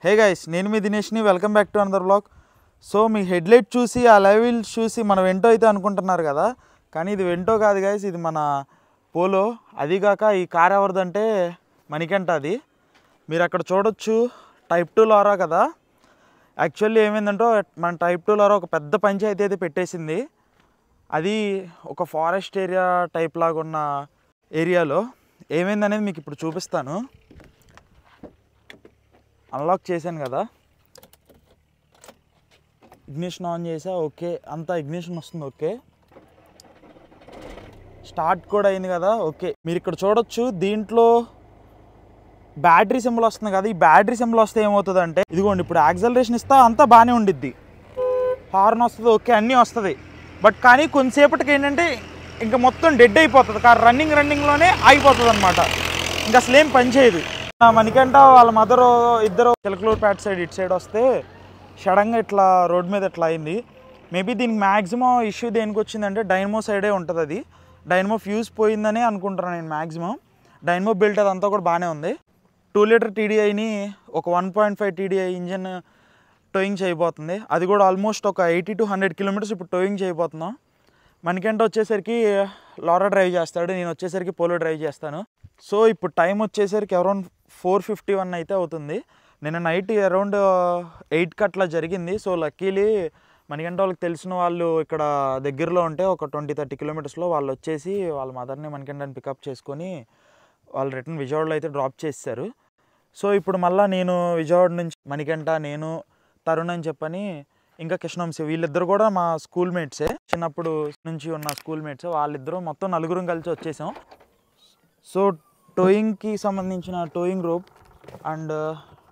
హే guys, నేను మీ దినేష్ని. Welcome back to another vlog. So మీ హెడ్లైట్ చూసి ఆ లైవ్ చూసి మన వెంటో అయితే అనుకుంటున్నారు కదా, కానీ ఇది వెంటో కాదు గైస్, ఇది మన పోలో. అదిగాక ఈ కార్ ఎవరిదంటే మణికంఠ. అది మీరు అక్కడ చూడొచ్చు, టైప్ 2 లారా కదా. యాక్చువల్లీ ఏమైందంటే మన టైప్ 2 లారా ఒక పెద్ద పంచాయతీ అయితే పెట్టేసింది. అది ఒక ఫారెస్ట్ ఏరియా టైప్ లాగా ఉన్న ఏరియాలో. ఏమైందనేది మీకు ఇప్పుడు చూపిస్తాను. అన్లాక్ చేశాను కదా, ఇగ్నిషన్ ఆన్ చేసా, ఓకే అంతా ఇగ్నిషన్ వస్తుంది, ఓకే స్టార్ట్ కూడా అయింది కదా, ఓకే. మీరు ఇక్కడ చూడొచ్చు, దీంట్లో బ్యాటరీ సింబల్ వస్తుంది కదా. ఈ బ్యాటరీ సింబల్ వస్తే ఏమవుతుందంటే, ఇదిగోండి ఇప్పుడు యాక్సలరేషన్ ఇస్తా అంతా బాగానే ఉండిద్ది, హార్న్ వస్తుంది, ఓకే అన్నీ వస్తుంది. బట్ కానీ కొంతసేపటికి ఏంటంటే ఇంకా మొత్తం డెడ్ అయిపోతుంది కార్. రన్నింగ్లోనే ఆగిపోతుంది అనమాట, ఇంకా అసలు ఏం పని చేయదు. మణికంఠ వాళ్ళ మదరు ఇద్దరు చిలకలూరుపేట సైడ్ ఇటు సైడ్ వస్తే సడన్గా ఇట్లా రోడ్ మీద ఇట్లా అయింది. మేబీ దీనికి మ్యాక్సిమం ఇష్యూ దేనికి వచ్చిందంటే డైనమో సైడే ఉంటుంది. అది డైనమో ఫ్యూజ్ పోయిందని అనుకుంటున్నాను నేను. మ్యాక్సిమం డైనమో బిల్ట్ అదంతా కూడా బాగానే ఉంది. 2 లీటర్ టీడీఐని ఒక 1.5 టీడీఐ ఇంజన్ టోయింగ్ చేయబోతుంది. అది కూడా ఆల్మోస్ట్ ఒక 80 to 100 కిలోమీటర్స్ ఇప్పుడు టోయింగ్ చేయబోతున్నాం. మణికంఠ వచ్చేసరికి లారా డ్రైవ్ చేస్తాడు, నేను వచ్చేసరికి పోలో డ్రైవ్ చేస్తాను. సో ఇప్పుడు టైం వచ్చేసరికి అరౌండ్ 4:51 అయితే అవుతుంది. నిన్న నైట్ అరౌండ్ 8కి అట్లా జరిగింది. సో లక్కీలీ మణికంఠ వాళ్ళకి తెలిసిన వాళ్ళు ఇక్కడ దగ్గరలో ఉంటే ఒక 20-30 కిలోమీటర్స్లో వాళ్ళు వచ్చేసి వాళ్ళ మదర్ని మణికంఠని పికప్ చేసుకొని వాళ్ళు రిటర్న్ విజయవాడలో అయితే డ్రాప్ చేశారు. సో ఇప్పుడు మళ్ళీ నేను విజయవాడ నుంచి మణికంఠ, నేను తరుణ్ అని చెప్పని ఇంకా కృష్ణవంశీ, వీళ్ళిద్దరు కూడా మా స్కూల్ మేట్సే, చిన్నప్పుడు నుంచి ఉన్న స్కూల్ మేట్సే. వాళ్ళిద్దరూ మొత్తం 4 కలిసి వచ్చేసాం. సో టోయింగ్కి సంబంధించిన toeing rope and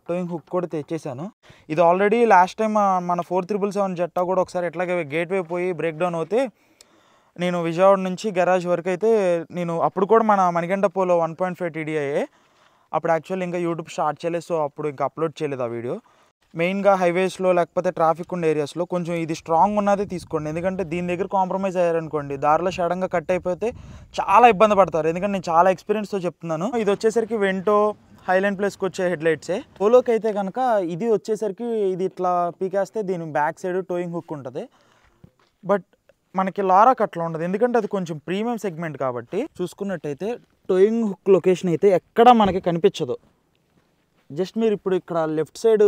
toeing hook కూడా తెచ్చేసాను. ఇది ఆల్రెడీ లాస్ట్ టైం మన 4777 జట్టా కూడా ఒకసారి ఎట్లాగే గేట్వే పోయి బ్రేక్ డౌన్ అవుతే నేను విజయవాడ నుంచి గరాజ్ వరకు అయితే నేను అప్పుడు కూడా మన మణికంఠ పోలో 1.5 టీడీఐ అప్పుడు యాక్చువల్లీ ఇంకా యూట్యూబ్ స్టార్ట్ చేయలేదు. సో అప్పుడు ఇంకా అప్లోడ్ చేయలేదు ఆ వీడియో. మెయిన్గా హైవేస్లో లేకపోతే ట్రాఫిక్ ఉన్న ఏరియాస్లో కొంచెం ఇది స్ట్రాంగ్ ఉన్నదే తీసుకోండి. ఎందుకంటే దీని దగ్గర కాంప్రమైజ్ అయ్యారనుకోండి, దారిలో సడన్గా కట్ అయిపోతే చాలా ఇబ్బంది పడతారు. ఎందుకంటే నేను చాలా ఎక్స్పీరియన్స్తో చెప్తున్నాను. ఇది వచ్చేసరికి వెంటో హైలాండ్ ప్లేస్కి వచ్చే హెడ్లైట్సే. పోలోకి అయితే కనుక ఇది వచ్చేసరికి ఇది ఇట్లా పీకేస్తే దీని బ్యాక్ సైడ్ టోయింగ్ హుక్ ఉంటుంది. బట్ మనకి లారాకి అట్లా ఉండదు, ఎందుకంటే అది కొంచెం ప్రీమియం సెగ్మెంట్ కాబట్టి. చూసుకున్నట్టయితే టోయింగ్ హుక్ లొకేషన్ అయితే ఎక్కడ మనకి కనిపించదు. జస్ట్ మీరు ఇప్పుడు ఇక్కడ లెఫ్ట్ సైడ్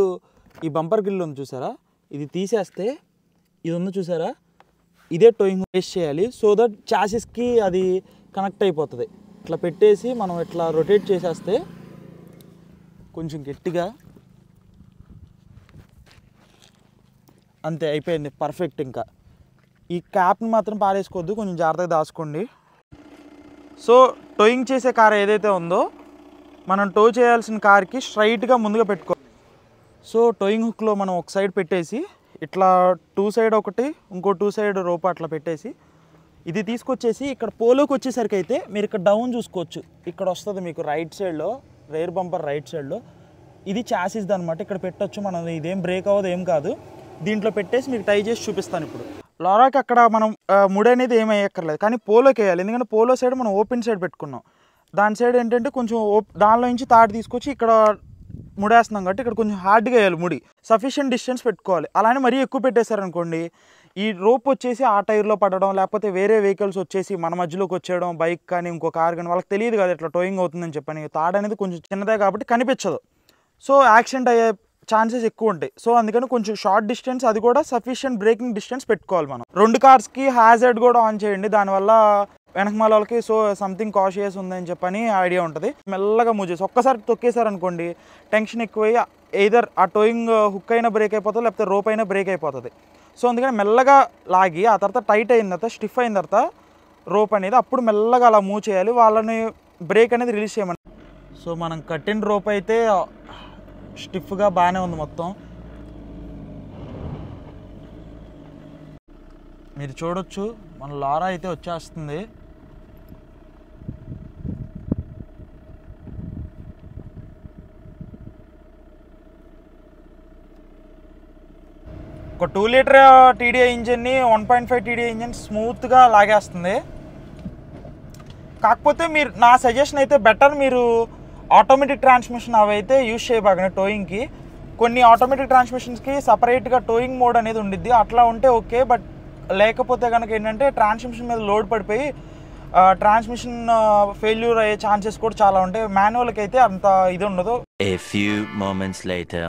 ఈ బంపర్ గ్రిల్ ఉంది చూసారా, ఇది తీసేస్తే ఇది ఉంది చూసారా, ఇదే టోయింగ్ వేస్ట్ చేయాలి. సో దట్ చాసిస్కి అది కనెక్ట్ అయిపోతుంది. ఇట్లా పెట్టేసి మనం ఇట్లా రొటేట్ చేసేస్తే కొంచెం గట్టిగా, అంతే అయిపోయింది, పర్ఫెక్ట్. ఇంకా ఈ క్యాప్ని మాత్రం పారేసుకోవద్దు, కొంచెం జాగ్రత్తగా దాచుకోండి. సో టోయింగ్ చేసే కార్ ఏదైతే ఉందో మనం టో చేయాల్సిన కార్కి స్ట్రైట్గా ముందుగా పెట్టుకో. సో టోయింగ్ హుక్లో మనం ఒక సైడ్ పెట్టేసి ఇట్లా 2 సైడ్ ఒకటి, ఇంకో 2 సైడ్ రోప్ అట్లా పెట్టేసి ఇది తీసుకొచ్చేసి ఇక్కడ పోలోకి వచ్చేసరికి అయితే మీరు ఇక్కడ డౌన్ చూసుకోవచ్చు. ఇక్కడ వస్తుంది మీకు రైట్ సైడ్లో, రేర్ బంపర్ రైట్ సైడ్లో. ఇది చాసిస్ది అనమాట, ఇక్కడ పెట్టొచ్చు మనం. ఇదేం బ్రేక్ అవ్వదు, ఏం కాదు. దీంట్లో పెట్టేసి మీకు టై చేసి చూపిస్తాను ఇప్పుడు. లారాకి అక్కడ మనం ముడి అనేది ఏమి వేయక్కర్లేదు, కానీ పోలోకి వేయాలి. ఎందుకంటే పోలో సైడ్ మనం ఓపెన్ సైడ్ పెట్టుకున్నాం. దాని సైడ్ ఏంటంటే కొంచెం దానిలో నుంచి తాడు తీసుకొచ్చి ఇక్కడ ముడేస్తున్నాం కాబట్టి ఇక్కడ కొంచెం హార్డ్గా వేయాలి ముడి. సఫిషియెంట్ డిస్టెన్స్ పెట్టుకోవాలి. అలానే మరీ ఎక్కువ పెట్టేశారనుకోండి, ఈ రోప్ వచ్చేసి ఆ టైర్లో పడడం, లేకపోతే వేరే వెహికల్స్ వచ్చేసి మన మధ్యలోకి వచ్చేయడం, బైక్ కానీ ఇంకో కార్ కానీ, వాళ్ళకి తెలియదు కదా ఇట్లా టోయింగ్ అవుతుందని చెప్పని. తాడు అనేది కొంచెం చిన్నదే కాబట్టి కనిపించదు. సో యాక్సిడెంట్ అయ్యే ఛాన్సెస్ ఎక్కువ ఉంటాయి. సో అందుకని కొంచెం షార్ట్ డిస్టెన్స్, అది కూడా సఫిషియెంట్ బ్రేకింగ్ డిస్టెన్స్ పెట్టుకోవాలి మనం. 2 కార్స్కి హ్యాజర్డ్ కూడా ఆన్ చేయండి, దానివల్ల వెనకమాల వాళ్ళకి సో సంథింగ్ కాషియస్ ఉందని చెప్పని ఐడియా ఉంటుంది. మెల్లగా మూవ్ చేసి ఒక్కసారి తొక్కేశారనుకోండి, టెన్షన్ ఎక్కువయ్యి ఎయిదర్ ఆ టోయింగ్ హుక్ అయినా బ్రేక్ అయిపోతుంది, లేకపోతే రోప్ అయినా బ్రేక్ అయిపోతుంది. సో అందుకని మెల్లగా లాగి ఆ తర్వాత టైట్ అయిన తర్వాత, స్టిఫ్ అయిన తర్వాత రోప్ అనేది అప్పుడు మెల్లగా అలా మూవ్ చేయాలి, వాళ్ళని బ్రేక్ అనేది రిలీజ్ చేయమని. సో మనం కట్టిన రోప్ అయితే స్టిఫ్గా బాగానే ఉంది మొత్తం. మీరు చూడొచ్చు మన లారా అయితే వచ్చేస్తుంది. ఒక 2 లీటర్ టీడీఐ ఇంజిన్ని 1.5 టీడీఐ ఇంజిన్ స్మూత్గా లాగేస్తుంది. కాకపోతే మీరు, నా సజెషన్ అయితే బెటర్ మీరు ఆటోమేటిక్ ట్రాన్స్మిషన్ అవి అయితే యూజ్ చేయబాకండి టోయింగ్కి. కొన్ని ఆటోమేటిక్ ట్రాన్స్మిషన్స్కి సపరేట్గా టోయింగ్ మోడ్ అనేది ఉండిద్ది. అట్లా ఉంటే ఓకే, బట్ లేకపోతే కనుక ఏంటంటే ట్రాన్స్మిషన్ మీద లోడ్ పడిపోయి ట్రాన్స్మిషన్ ఫెయిల్యూర్ అయ్యే ఛాన్సెస్ కూడా చాలా ఉంటాయి. మాన్యువల్కి అయితే అంత ఇది ఉండదు. A few moments later.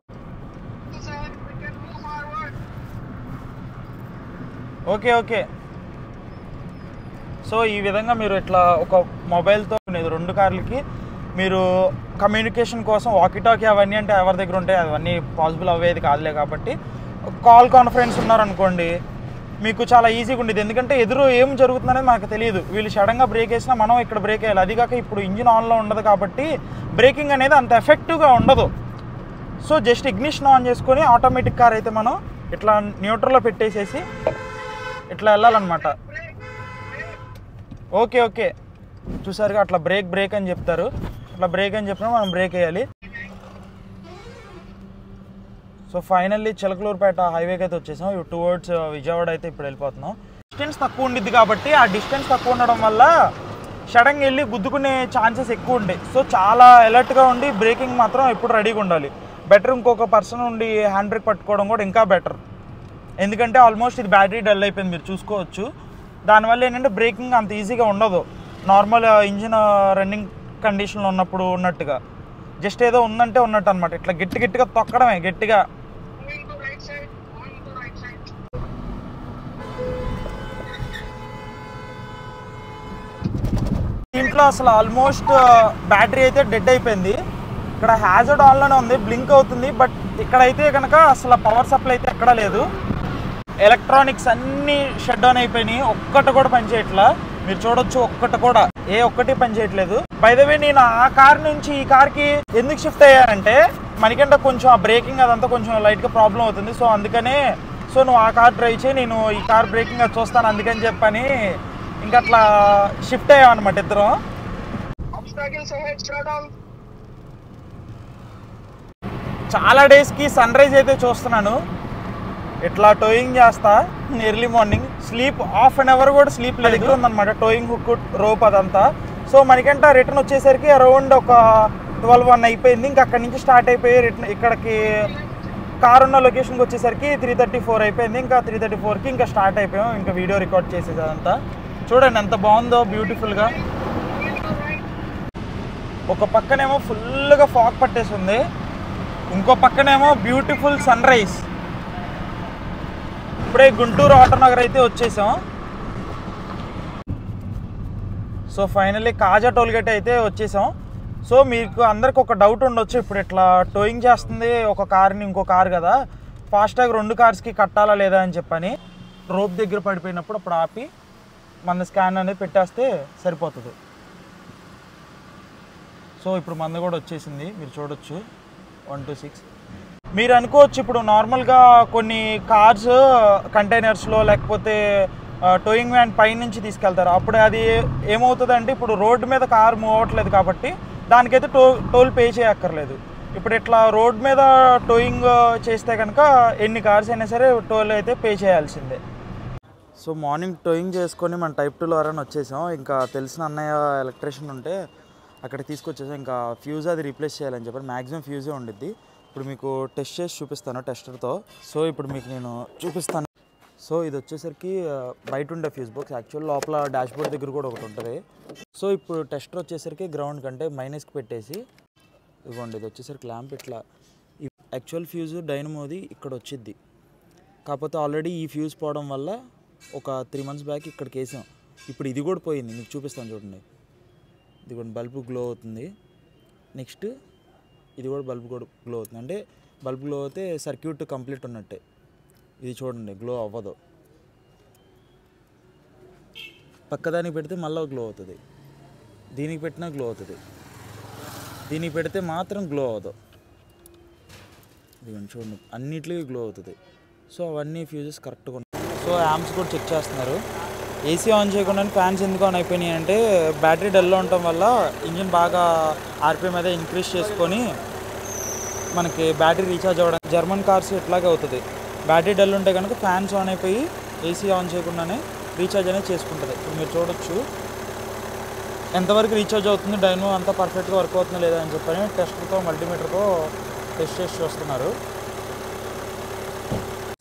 Okay okay. So ఈ విధంగా మీరు ఇట్లా ఒక మొబైల్తో 2 కార్లకి మీరు కమ్యూనికేషన్ కోసం వాకీటాకీ అవన్నీ అంటే ఎవరి దగ్గర ఉంటాయి, అవన్నీ పాసిబుల్ అవ్వేది కాదులే. కాబట్టి కాల్ కాన్ఫరెన్స్ ఉన్నారనుకోండి మీకు చాలా ఈజీగా ఉండేది. ఎందుకంటే ఎదురు ఏం జరుగుతుందనేది మనకు తెలియదు. వీళ్ళు సడన్గా బ్రేక్ వేసినా మనం ఇక్కడ బ్రేక్ వేయాలి. అది కాక ఇప్పుడు ఇంజిన్ ఆన్లో ఉండదు కాబట్టి బ్రేకింగ్ అనేది అంత ఎఫెక్టివ్గా ఉండదు. సో జస్ట్ ఇగ్నిషన్ ఆన్ చేసుకొని ఆటోమేటిక్ కార్ అయితే మనం ఇట్లా న్యూట్రల్లో పెట్టేసేసి ఇట్లా వెళ్ళాలన్నమాట. ఓకే ఓకే, చూసారుగా అట్లా బ్రేక్ అని చెప్తారు. అట్లా బ్రేక్ అని చెప్పినా మనం బ్రేక్ వేయాలి. సో ఫైనల్లీ చిలకలూరుపేట హైవేకి అయితే వచ్చేసాం. టువర్డ్స్ విజయవాడ అయితే ఇప్పుడు వెళ్ళిపోతున్నాం. డిస్టెన్స్ తక్కువ ఉండిద్ది కాబట్టి ఆ డిస్టెన్స్ తక్కువ ఉండడం వల్ల సడన్గా వెళ్ళి గుద్దుకునే ఛాన్సెస్ ఎక్కువ ఉంటాయి. సో చాలా అలర్ట్గా ఉండి బ్రేకింగ్ మాత్రం ఎప్పుడు రెడీగా ఉండాలి. బెటర్ ఇంకొక పర్సన్ ఉండి హ్యాండ్ బ్రేక్ పట్టుకోవడం కూడా ఇంకా బెటర్. ఎందుకంటే ఆల్మోస్ట్ ఇది బ్యాటరీ డల్ అయిపోయింది, మీరు చూసుకోవచ్చు. దానివల్ల ఏంటంటే బ్రేకింగ్ అంత ఈజీగా ఉండదు నార్మల్ ఇంజిన్ రన్నింగ్ కండిషన్లో ఉన్నప్పుడు ఉన్నట్టుగా. జస్ట్ ఏదో ఉందంటే ఉన్నట్టు అనమాట. ఇట్లా గట్టిగా తొక్కడమే గట్టిగా. దీంట్లో అసలు ఆల్మోస్ట్ బ్యాటరీ అయితే డెడ్ అయిపోయింది. ఇక్కడ హ్యాజర్డ్ ఆన్లోనే ఉంది, బ్లింక్ అవుతుంది. బట్ ఇక్కడైతే కనుక అసలు పవర్ సప్లై అయితే ఎక్కడా లేదు. ఎలక్ట్రానిక్స్ అన్నీ షట్ డౌన్ అయిపోయినాయి. ఒక్కటి కూడా పనిచేయట్లా. మీరు చూడొచ్చు, ఒక్కటి కూడా ఒక్కటి పనిచేయట్లేదు. బై ద వే నేను ఆ కార్ నుంచి ఈ కార్కి ఎందుకు షిఫ్ట్ అయ్యానంటే మనకంటే కొంచెం ఆ బ్రేకింగ్ అదంతా కొంచెం లైట్గా ప్రాబ్లం అవుతుంది. సో అందుకనే నువ్వు ఆ కార్ డ్రైవ్ చేయి, నేను ఈ కార్ బ్రేకింగ్ అది చూస్తాను అందుకని చెప్పని ఇంకా అట్లా షిఫ్ట్ అయ్యాం అనమాట ఇద్దరం. చాలా డేస్కి సన్ రైజ్ అయితే చూస్తున్నాను. ఇట్లా టోయింగ్ చేస్తా early morning. Sleep half an hour కూడా స్లీప్ లేదు ఉందన్నమాట. టోయింగ్ హుక్ రోప్ అదంతా. సో మనకంటే రిటర్న్ వచ్చేసరికి అరౌండ్ ఒక 12-1 అయిపోయింది. ఇంకా అక్కడి నుంచి స్టార్ట్ అయిపోయి రిటర్న్ ఇక్కడికి కార్ ఉన్న లొకేషన్కి వచ్చేసరికి 3:34 అయిపోయింది. ఇంకా 3:34కి ఇంకా స్టార్ట్ అయిపోయాం. ఇంకా వీడియో రికార్డ్ చేసేది అదంతా. చూడండి ఎంత బాగుందో బ్యూటిఫుల్గా. ఒక పక్కనేమో ఫుల్గా ఫాగ్ పట్టేసింది, ఇంకో పక్కనేమో బ్యూటిఫుల్ సన్ రైజ్. ఇప్పుడే గుంటూరు ఆటోనగర్ అయితే వచ్చేసాం. సో ఫైనల్లీ కాజా టోల్గేట్ అయితే వచ్చేసాం. సో మీకు అందరికి ఒక డౌట్ ఉండొచ్చు, ఇప్పుడు ఇట్లా టోయింగ్ చేస్తుంది ఒక కార్ని ఇంకో కార్ కదా, ఫాస్టాగ్ 2 కార్స్కి కట్టాలా లేదా అని చెప్పని. రోప్ దగ్గర పడిపోయినప్పుడు అప్పుడు ఆపి మన స్కాన్ అనేది పెట్టేస్తే సరిపోతుంది. సో ఇప్పుడు మంద కూడా వచ్చేసింది, మీరు చూడొచ్చు 126. మీరు అనుకోవచ్చు ఇప్పుడు నార్మల్గా కొన్ని కార్స్ కంటైనర్స్లో లేకపోతే టోయింగ్ వ్యాన్ పై నుంచి తీసుకెళ్తారు. అప్పుడు అది ఏమవుతుందంటే ఇప్పుడు రోడ్డు మీద కార్ మూవ్ అవ్వట్లేదు కాబట్టి దానికైతే టోల్ పే చేయక్కర్లేదు. ఇప్పుడు ఇట్లా రోడ్ మీద టోయింగ్ చేస్తే కనుక ఎన్ని కార్స్ అయినా సరే టోల్ అయితే పే చేయాల్సిందే. సో మార్నింగ్ టోయింగ్ చేసుకొని మన టైప్ 2 ద్వారా వచ్చేసాం. ఇంకా తెలిసిన అన్నయ్య ఎలక్ట్రీషియన్ ఉంటే అక్కడ తీసుకొచ్చేసాం. ఇంకా ఫ్యూజ్ అది రీప్లేస్ చేయాలని చెప్పారు. మ్యాక్సిమం ఫ్యూజే ఉండిద్ది. ఇప్పుడు మీకు టెస్ట్ చేసి చూపిస్తాను టెస్టర్తో. సో ఇప్పుడు మీకు నేను చూపిస్తాను. సో ఇది వచ్చేసరికి బయట ఉండే ఫ్యూజ్ బాక్స్, యాక్చువల్ లోపల డాష్బోర్డ్ దగ్గర కూడా ఒకటి ఉంటుంది. సో ఇప్పుడు టెస్టర్ వచ్చేసరికి గ్రౌండ్ కంటే మైనస్కి పెట్టేసి ఇవ్వండి. ఇది వచ్చేసరికి ల్యాంప్ ఇట్లా యాక్చువల్ ఫ్యూజ్ డైనమోది ఇక్కడ వచ్చిద్ది. కాకపోతే ఆల్రెడీ ఈ ఫ్యూజ్ పోవడం వల్ల ఒక 3 months బ్యాక్ ఇక్కడికి వేసాం. ఇప్పుడు ఇది కూడా పోయింది, మీకు చూపిస్తాను చూడండి. ఇది కూడా బల్బు గ్లో అవుతుంది. నెక్స్ట్ ఇది కూడా బల్బు కూడా గ్లో అవుతుంది. అంటే బల్బు గ్లో అయితే సర్క్యూట్ కంప్లీట్ ఉన్నట్టే. ఇది చూడండి గ్లో అవ్వదు. పక్కదానికి పెడితే మళ్ళీ గ్లో అవుతుంది, దీనికి పెట్టినా గ్లో అవుతుంది, దీనికి పెడితే మాత్రం గ్లో అవ్వదు. ఇది చూడండి అన్నిటికీ గ్లో అవుతుంది. సో అవన్నీ ఫ్యూజెస్ కరెక్ట్గా ఉన్నాయి. సో యాంప్స్ కూడా చెక్ చేస్తున్నారు. ఏసీ ఆన్ చేయకుండా ఫ్యాన్స్ ఎందుకు ఆన్ అయిపోయినాయి అంటే బ్యాటరీ డల్లో ఉండటం వల్ల ఇంజిన్ బాగా ఆర్పిఎం అయితే ఇంక్రీజ్ చేసుకొని మనకి బ్యాటరీ రీఛార్జ్ అవ్వడం. జర్మన్ కార్స్ ఇట్లాగే అవుతుంది. బ్యాటరీ డల్ ఉంటే కనుక ఫ్యాన్స్ ఆన్ అయిపోయి ఏసీ ఆన్ చేయకుండానే రీఛార్జ్ అనేది చేసుకుంటుంది. ఇప్పుడు మీరు చూడొచ్చు ఎంతవరకు రీఛార్జ్ అవుతుంది, డైనో అంతా పర్ఫెక్ట్గా వర్క్ అవుతుందో లేదా అని చెప్పని టెస్టర్తో మల్టీమీటర్తో టెస్ట్ చేసి చూస్తున్నారు.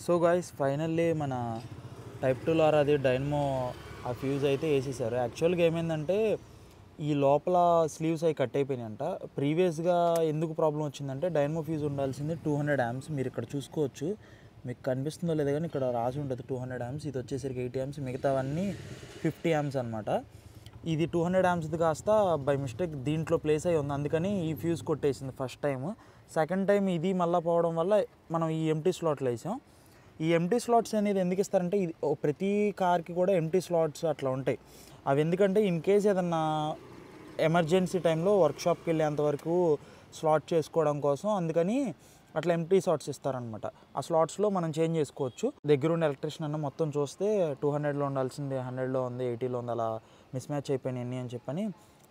సో గాయ్స్ ఫైనల్లీ మన టైప్ 2 లారా అది డైనమో ఆ ఫ్యూజ్ అయితే వేసేసారు. యాక్చువల్గా ఏమైందంటే ఈ లోపల స్లీవ్స్ అవి కట్ అయిపోయినాయంట. ప్రీవియస్గా ఎందుకు ప్రాబ్లం వచ్చిందంటే డైనమో ఫ్యూజ్ ఉండాల్సింది 200 amps. మీరు ఇక్కడ చూసుకోవచ్చు, మీకు కనిపిస్తుందో లేదో కానీ ఇక్కడ రాసి ఉంటుంది 200 amps. ఇది వచ్చేసరికి 80 amps, మిగతావన్నీ 50 amps అనమాట. ఇది 200 amps కాస్త బై మిస్టేక్ దీంట్లో ప్లేస్ అయి ఉంది, అందుకని ఈ ఫ్యూజ్ కొట్టేసింది ఫస్ట్ టైం. సెకండ్ టైం ఇది మళ్ళీ పోవడం వల్ల మనం ఈ ఎంటీ స్లాట్లు వేసాం. ఈ ఎంటీ స్లాట్స్ అనేది ఎందుకు ఇస్తారంటే ఇది ప్రతి కార్కి కూడా ఎంటీ స్లాట్స్ అట్లా ఉంటాయి. అవి ఎందుకంటే ఇన్ కేస్ ఏదన్నా ఎమర్జెన్సీ టైంలో వర్క్షాప్కి వెళ్ళేంత వరకు స్లాట్ చేసుకోవడం కోసం, అందుకని అట్లా ఎంటీ స్లాట్స్ ఇస్తారనమాట. ఆ స్లాట్స్లో మనం చేంజ్ చేసుకోవచ్చు. దగ్గరుండి ఎలక్ట్రిషియన్ అన్న మొత్తం చూస్తే 200లో ఉండాల్సింది 100లో ఉంది, 80లో ఉంది, అలా మిస్ మ్యాచ్ అయిపోయినాయి అని చెప్పని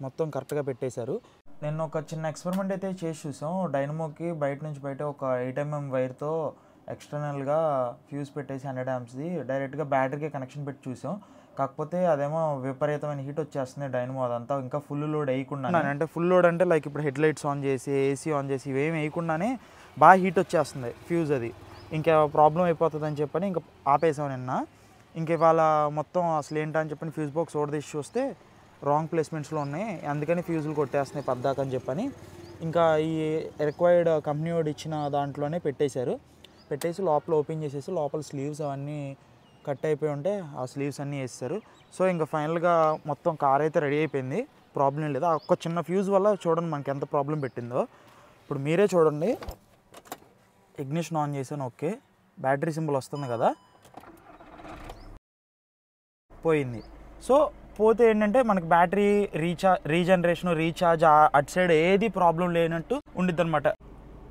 మొత్తం కరెక్ట్గా పెట్టేశారు. నేను ఒక చిన్న ఎక్స్పెరిమెంట్ అయితే చేసి చూసాం. డైనమోకి బయట నుంచి బయట ఒక 8 mm వైర్తో ఎక్స్టర్నల్గా ఫ్యూజ్ పెట్టేసి 100 ampsది డైరెక్ట్గా బ్యాటరీకి కనెక్షన్ పెట్టి చూసాం. కాకపోతే అదేమో విపరీతమైన హీట్ వచ్చేస్తుంది డైనమో. అదంతా ఇంకా ఫుల్ లోడ్ వేయకుండా, అంటే ఫుల్ లోడ్ అంటే లైక్ ఇప్పుడు హెడ్ లైట్స్ ఆన్ చేసి ఏసీ ఆన్ చేసి ఇవేమి వేయకుండానే బాగా హీట్ వచ్చేస్తుంది ఫ్యూజ్. అది ఇంకా ప్రాబ్లం అయిపోతుంది అని చెప్పని ఇంకా ఆపేసాం నిన్న. ఇంక ఇవాళ మొత్తం అసలు ఏంటని చెప్పని ఫ్యూజ్ బాక్స్ ఓడదీసి చూస్తే రాంగ్ ప్లేస్మెంట్స్లో ఉన్నాయి, అందుకని ఫ్యూజులు కొట్టేస్తున్నాయి పద్దాకని చెప్పని ఇంకా ఈ రిక్వైర్డ్ కంపెనీ వాడు ఇచ్చిన దాంట్లోనే పెట్టేసి లోపల ఓపెన్ చేసేసి లోపల స్లీవ్స్ అవన్నీ కట్ అయిపోయి ఉంటే ఆ స్లీవ్స్ అన్నీ వేస్తారు. సో ఇంకా ఫైనల్గా మొత్తం కార్ అయితే రెడీ అయిపోయింది, ప్రాబ్లం లేదు. ఒక్క చిన్న ఫ్యూజ్ వల్ల చూడండి మనకి ఎంత ప్రాబ్లం పెట్టిందో. ఇప్పుడు మీరే చూడండి, ఇగ్నిషన్ ఆన్ చేశాను, ఓకే, బ్యాటరీ సింబల్ వస్తుంది కదా, పోయింది. సో పోతే ఏంటంటే మనకి బ్యాటరీ రీజనరేషన్ రీఛార్జ్ అటు సైడ్ ఏది ప్రాబ్లం లేనట్టు ఉండిద్ది అనమాట.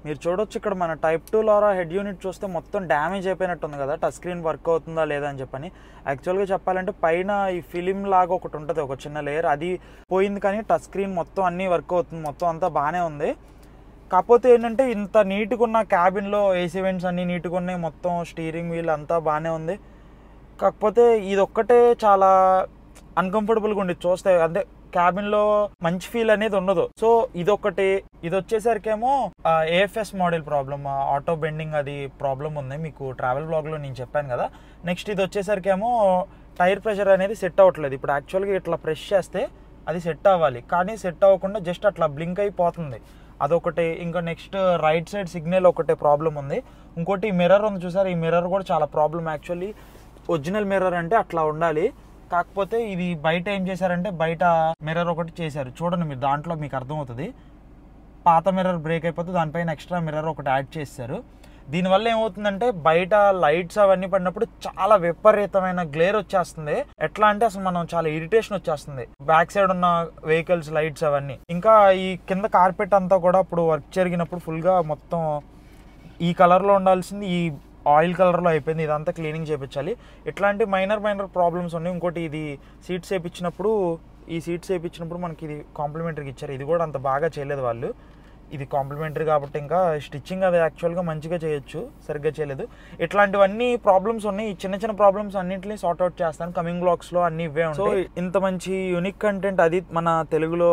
మీరు చూడొచ్చు ఇక్కడ మన టైప్ 2 లారా హెడ్ యూనిట్ చూస్తే మొత్తం డ్యామేజ్ అయిపోయినట్టు ఉంది కదా, టచ్ స్క్రీన్ వర్క్ అవుతుందా లేదా అని చెప్పని. యాక్చువల్గా చెప్పాలంటే పైన ఈ ఫిలిం లాగా ఒకటి ఉంటుంది, ఒక చిన్న లేయర్, అది పోయింది, కానీ టచ్ స్క్రీన్ మొత్తం అన్నీ వర్క్ అవుతుంది, మొత్తం అంతా బాగానే ఉంది. కాకపోతే ఏంటంటే ఇంత నీట్గా ఉన్న క్యాబిన్లో ఏసీ వెంట్స్ అన్నీ నీట్గా ఉన్నాయి, మొత్తం స్టీరింగ్ వీల్ అంతా బాగానే ఉంది. కాకపోతే ఇది ఒక్కటే చాలా అన్కంఫర్టబుల్గా ఉండేది చూస్తే, అంటే క్యాబిన్లో మంచి ఫీల్ అనేది ఉండదు. సో ఇదొకటి. ఇది వచ్చేసరికేమో AFS model problem, auto bending అది ప్రాబ్లం ఉంది, మీకు ట్రావెల్ బ్లాగ్లో నేను చెప్పాను కదా. నెక్స్ట్ ఇది వచ్చేసరికేమో టైర్ ప్రెషర్ అనేది సెట్ అవ్వట్లేదు. ఇప్పుడు యాక్చువల్గా ఇట్లా ప్రెస్ చేస్తే అది సెట్ అవ్వాలి, కానీ సెట్ అవ్వకుండా జస్ట్ అట్లా బ్లింక్ అయిపోతుంది, అదొకటి. ఇంకా నెక్స్ట్ రైట్ సైడ్ సిగ్నల్ ఒకటే ప్రాబ్లం ఉంది. ఇంకోటి మిర్రర్ ఉంది చూసారు, ఈ మిర్రర్ కూడా చాలా ప్రాబ్లం. యాక్చువల్లీ ఒరిజినల్ మిర్రర్ అంటే అట్లా ఉండాలి, కాకపోతే ఇది బయట ఏం చేశారంటే బయట మిర్రర్ ఒకటి చేశారు చూడండి, మీరు దాంట్లో మీకు అర్థమవుతుంది. పాత మిర్రర్ బ్రేక్ అయిపోతే దానిపైన ఎక్స్ట్రా మిర్రర్ ఒకటి యాడ్ చేశారు. దీనివల్ల ఏమవుతుందంటే బయట లైట్స్ అవన్నీ పడినప్పుడు చాలా విపరీతమైన గ్లేర్ వచ్చేస్తుంది. ఎట్లా అంటే అసలు మనం చాలా ఇరిటేషన్ వచ్చేస్తుంది బ్యాక్ సైడ్ ఉన్న వెహికల్స్ లైట్స్ అవన్నీ. ఇంకా ఈ కింద కార్పెట్ అంతా కూడా ఇప్పుడు వర్క్ జరిగినప్పుడు ఫుల్గా మొత్తం ఈ కలర్లో ఉండాల్సింది ఈ ఆయిల్ కలర్లో అయిపోయింది. ఇదంతా క్లీనింగ్ చేయించాలి. ఇట్లాంటి మైనర్ ప్రాబ్లమ్స్ ఉన్నాయి. ఇంకోటి ఇది సీట్స్ వేయించినప్పుడు మనకి ఇది కాంప్లిమెంటరీకి ఇచ్చారు, ఇది కూడా అంత బాగా చేయలేదు వాళ్ళు. ఇది కాంప్లిమెంటరీ కాబట్టి ఇంకా స్టిచ్చింగ్ అది యాక్చువల్గా మంచిగా చేయొచ్చు, సరిగ్గా చేయలేదు. ఇట్లాంటివన్నీ ప్రాబ్లమ్స్ ఉన్నాయి. ఈ చిన్న ప్రాబ్లమ్స్ అన్నింటినీ సార్ట్అవుట్ చేస్తాను కమింగ్ బ్లాగ్స్లో, అన్ని ఇవే ఉంటాయి. ఇంత మంచి యూనిక్ కంటెంట్ అది మన తెలుగులో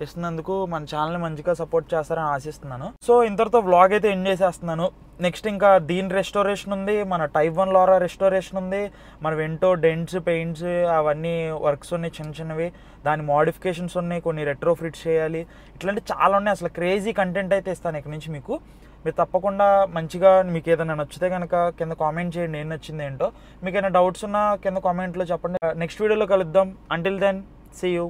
ఇస్తున్నందుకు మన ఛానల్ని మంచిగా సపోర్ట్ చేస్తారని ఆశిస్తున్నాను. సో ఇంతటితో వ్లాగ్ అయితే ఎండ్ చేసేస్తున్నాను. నెక్స్ట్ ఇంకా దీని రెస్టోరేషన్ ఉంది, మన టైప్ 1 లారా రెస్టోరేషన్ ఉంది, మన వెంటో డెంట్స్ పెయింట్స్ అవన్నీ వర్క్స్ ఉన్నాయి చిన్నవి, దాని మోడిఫికేషన్స్ ఉన్నాయి, కొన్ని రెట్రో ఫిట్స్ చేయాలి, ఇట్లాంటి చాలా ఉన్నాయి. అసలు క్రేజీ కంటెంట్ అయితే ఇస్తాను ఇక్కడ నుంచి మీకు. మీరు తప్పకుండా మంచిగా మీకు ఏదైనా నచ్చితే కనుక కింద కామెంట్ చేయండి ఏం నచ్చింది ఏంటో. మీకు ఏమైనా డౌట్స్ ఉన్నా కింద కామెంట్లో చెప్పండి. నెక్స్ట్ వీడియోలో కలుద్దాం. Until then see you.